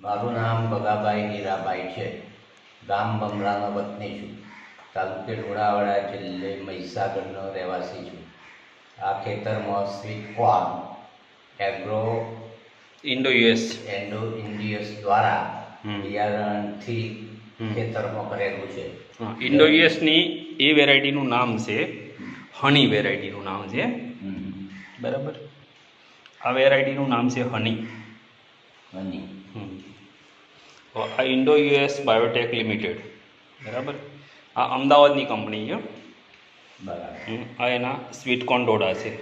મારું નામ બગાભાઈ હીરાભાઈ છે. ગામ બમરાનો વતની છું. તાલુકે લુણાવાડા, જિલ્લે મહીસાગરનો રહેવાસી છું. આ ખેતરમાં સ્વીટ કોર્ન એગ્રો ઇન્ડો-યુએસ દ્વારા બિયારણથી ખેતરમાં કરેલું છે. ઇન્ડો-યુએસની એ વેરાયટીનું નામ છે હની વેરાયટીનું નામ છે, બરાબર. આ વેરાયટીનું નામ છે હની. આ ઇન્ડો-યુએસ બાયોટેક લિમિટેડ, બરાબર. આ અમદાવાદની કંપની છે, બરાબર. આ એના સ્વીટ કોર્ન ડોડા છે.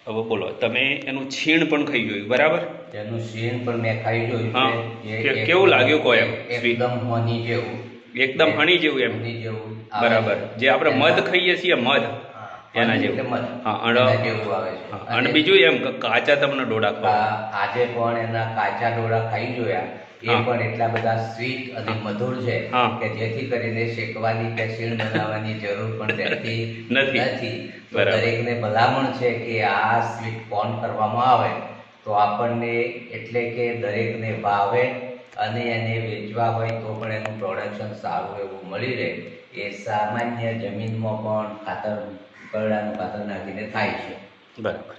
હવે બોલો, તમે એનું છીણ પણ ખાઈ જોયું, બરાબર? તેનું સીન પણ મેં ખાઈ જોયું હા. છે. કેવું લાગ્યું કહો એમ? એકદમ હની જેવું, એકદમ હની જેવું એમ, હની જેવું બરાબર. જે આપણે મધ ખાઈએ છીએ, મધ એના જેવું. હા, એના જેવું આવે છે. અને બીજું એમ કે કાચા તમને ડોડા ખાવા. આજે પણ એના કાચા ડોળા ખાઈ જોયા. એ પણ એટલા બધા સ્વીટ અને મધુર છે કે જેથી કરીને શેકવાની કે શીણ બનાવવાની જરૂર પણ રહેતી નથી. દરેકને ભલામણ છે કે આ સ્વીટ કોર્ન કરવામાં આવે તો આપણને, એટલે કે દરેકને ભાવે અને એને વેચવા હોય તો પણ એનું પ્રોડક્શન સારું એવું મળી રહે. એ સામાન્ય જમીનમાં પણ કરડાનું ખાતર નાખીને થાય છે. બરાબર.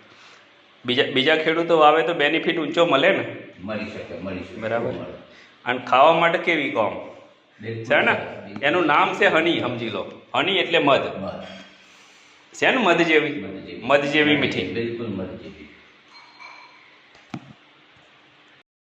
બીજા ખેડૂતો વાવે તો બેનિફિટ ઊંચો મળે ને? મળી શકે. બરાબર. અને ખાવા માટે કેવી કોમ છે ને? એનું નામ છે હની, સમજી લો. હની એટલે મધ છે ને, મધ જેવી મીઠી. બિલકુલ મધ જેવી.